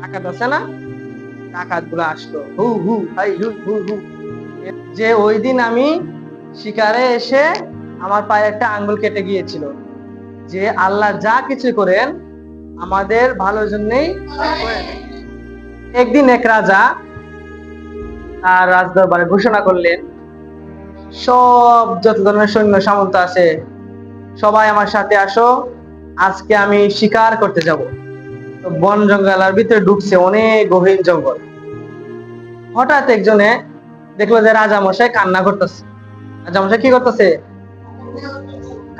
ডাকাত আছে না, ডাকাত গুলো আসলো, হু হু হাই হু হু হু। যে ওই দিন আমি শিকারে এসে আমার পায়ে একটা আঙ্গুল কেটে গিয়েছিল, যে আল্লাহ যা কিছু করেন আমাদের ভালোর জন্যই করেন। একদিন এক রাজা তার রাজদরবারে ঘোষণা করলেন, সব যত ধরনের সৈন্য সামন্ত আছে সবাই আমার সাথে আসো, আজকে আমি শিকার করতে যাব। তো বন জঙ্গলের ভিতরে ঢুকছে, অনেক গভীর জঙ্গল। হঠাৎ একজনে দেখলো যে রাজা মশাই কান্না করতেছে। রাজা মশাই কি করতেছে?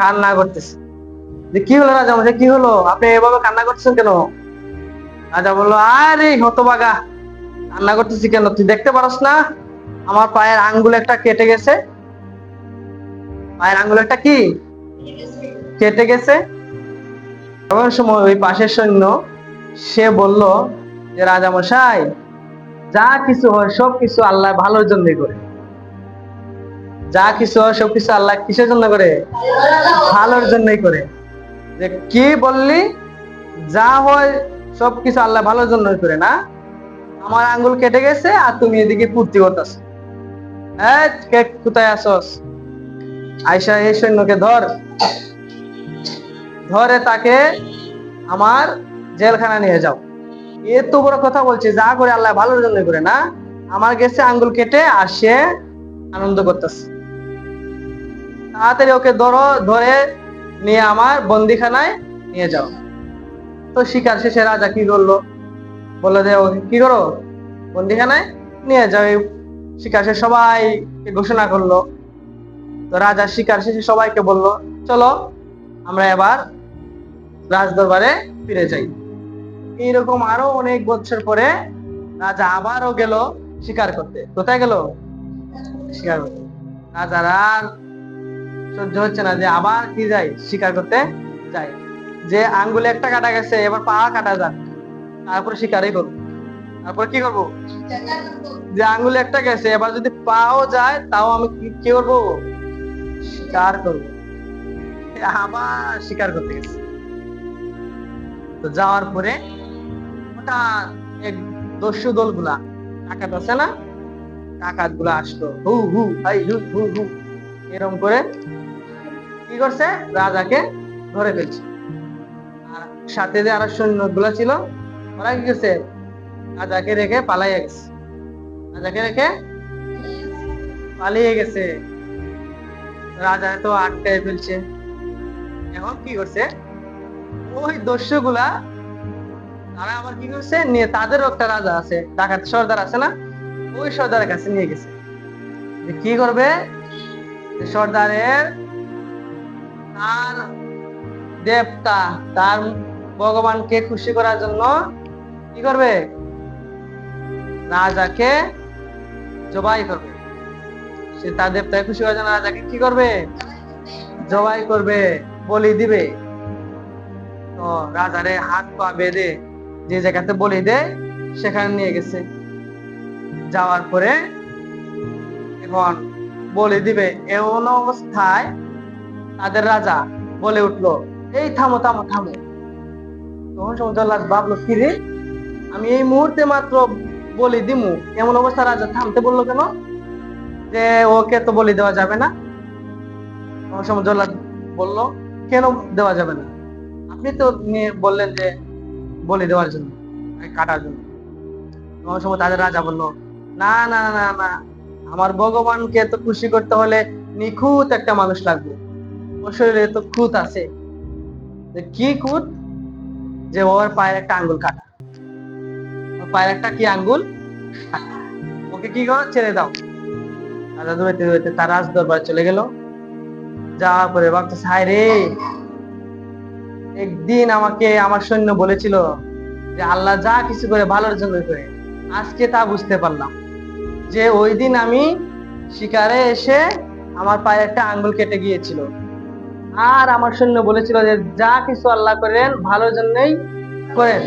কান্না করতেছে। যে কি হলো রাজা মশাই, কি হলো, আপনি এভাবে কান্না করতেছেন কেন? রাজা বললো, আরে হতভাগা, কান্না করতেছি কেন, তুই দেখতে পারস না আমার পায়ের আঙ্গুল একটা কেটে গেছে? পায়ের আঙ্গুল একটা কি কেটে গেছে। এমন সময় ওই পাশের সৈন্য সে বলল যে রাজা মশাই, যা কিছু হয় সবকিছু আল্লাহ ভালোর জন্যই করে। যা কিছু হয় সবকিছু আল্লাহ কিসের জন্য করে? ভালোর জন্যই করে। যে কি বললি? যা হয় সবকিছু আল্লাহ ভালোর জন্যই করে না? আমার আঙ্গুল কেটে গেছে আর তুমি এদিকে ফুর্তি করতেছ। কোথায় আসস? আয়সা এই সৈন্যকে ধর, ধরে তাকে আমার জেলখানা নিয়ে যাও। এত বড় কথা বলছে, যা করে আল্লাহ ভালোর জন্য করে না? আমার গেছে আঙ্গুল কেটে আর সে আনন্দ করতেছে। তাড়াতাড়ি ওকে ধরো, ধরে নিয়ে আমার বন্দিখানায় নিয়ে যাও। তো শিকার শেষে রাজা কি করলো? বললো যে ওকে কি করো, বন্দিখানায় নিয়ে যাও। শিকার শেষে সবাইকে ঘোষণা করলো। তো রাজা শিকার শেষে সবাইকে বললো, চলো আমরা এবার রাজদরবারে ফিরে যাই। এইরকম আরো অনেক বছর পরে রাজা আবারও গেল শিকার করতে। কোথায় গেল? শিকার করতে। রাজার আর সহ্য হচ্ছে না, যে আবার কি যাই, শিকার করতে যাই। যে আঙ্গুলে একটা কাটা গেছে, এবার পা কাটা যাক, তারপরে শিকারই করবো। তারপর কি করবো? যে আঙ্গুলে একটা গেছে, এবার যদি পাও যায় তাও আমি কি করবো? শিকার করবো। আবার শিকার করতে গেছে। তো যাওয়ার পরে হঠাৎ এক দস্যু দল গুলা, ডাকাত আছে না, ডাকাত গুলা আসলো, হু হু হাই হু হু হু এরকম করে কি করছে, রাজাকে ধরে ফেলছে। আর সাথে যে আরো সৈন্য গুলা ছিল, ওরা কি করছে, রাজাকে রেখে পালাইয়া গেছে। রাজাকে রেখে পালিয়ে গেছে। রাজা তো আটকায় ফেলছে। এখন কি করছে, ওই দস্যু গুলা তারা আবার কি করছে, নিয়ে তাদেরও একটা রাজা আছে, ডাকাত সর্দার আছে না, ওই সর্দারের কাছে নিয়ে গেছে। যে কি করবে, সর্দারের তার দেবতা, তার ভগবানকে খুশি করার জন্য কি করবে, রাজাকে জবাই করবে। সে তার দেবতাকে খুশি করার জন্য রাজাকে কি করবে, জবাই করবে, বলি দিবে। তো রাজারে হাত পা বেঁধে যে জায়গাতে বলি দেয় সেখানে নিয়ে গেছে। যাওয়ার পরে এখন বলি দিবে, এমন অবস্থায় তাদের রাজা বলে উঠলো, এই থামো থামো থামো। তখন জল্লাদ ভাবলো, কি রে, আমি এই মুহূর্তে মাত্র বলি দিমু, এমন অবস্থা রাজা থামতে বললো কেন? যে ওকে তো বলি দেওয়া যাবে না। তখন জল্লাদ বললো, কেন দেওয়া যাবে না? আপনি তো বললেন যে বলি দেওয়ার জন্য, কাটার জন্য। তখন সময় তাদের রাজা বললো, না না না না, আমার ভগবানকে তো খুশি করতে হলে নিখুঁত একটা মানুষ লাগবে। ওর শরীরে তো খুঁত আছে। কি খুঁত? যে ওর পায়ের একটা আঙ্গুল কাটা। ওর পায়ের একটা কি আঙ্গুল কাটা। ওকে কি করো, ছেড়ে দাও। রাজা দৌড়াইতে দৌড়াইতে তার রাজ দরবারে চলে গেল। যাওয়ার পরে ভাবতেছে, হায় রে, একদিন আমাকে আমার সৈন্য বলেছিল যে আল্লাহ যা কিছু করে ভালোর জন্য করে। আজকে তা বুঝতে পারলাম, যে ওই দিন আমি শিকারে এসে আমার পায়ে একটা আঙ্গুল কেটে গিয়েছিল, আর আমার সৈন্য বলেছিল যে যা কিছু আল্লাহ করেন ভালোর জন্যই করেন।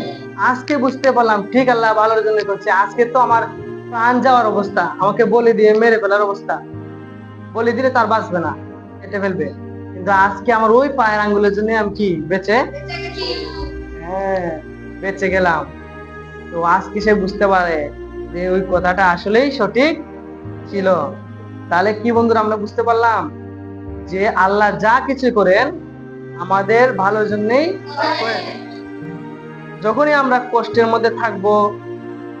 আজকে বুঝতে পারলাম, ঠিক আল্লাহ ভালোর জন্য করছে। আজকে তো আমার প্রাণ যাওয়ার অবস্থা, আমাকে বলি দিয়ে মেরে ফেলার অবস্থা। বলি দিলে তার বাঁচবে না, কেটে ফেলবে। কিন্তু আজকে আমার ওই পায়ের আঙ্গুলের জন্য আমি কি বেঁচে, হ্যাঁ বেঁচে গেলাম। তো আজকে সে বুঝতে পারে যে ওই কথাটা আসলেই সঠিক ছিল। তাহলে কি বন্ধুরা, আমরা বুঝতে পারলাম যে আল্লাহ যা কিছু করেন আমাদের ভালোর জন্যই করেন। যখনই আমরা কষ্টের মধ্যে থাকবো,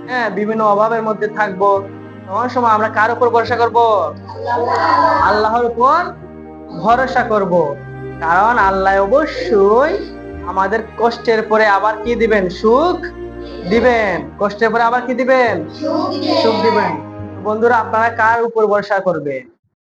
হ্যাঁ, বিভিন্ন অভাবের মধ্যে থাকবো, তখন সময় আমরা কার উপর ভরসা করব? আল্লাহর উপর ভরসা করব। কারণ আল্লাহ অবশ্যই আমাদের কষ্টের পরে আবার কি দিবেন? সুখ দিবেন। কষ্টের পরে আবার কি দিবেন? সুখ দিবেন। বন্ধুরা, আপনারা কার উপর ভরসা করবে?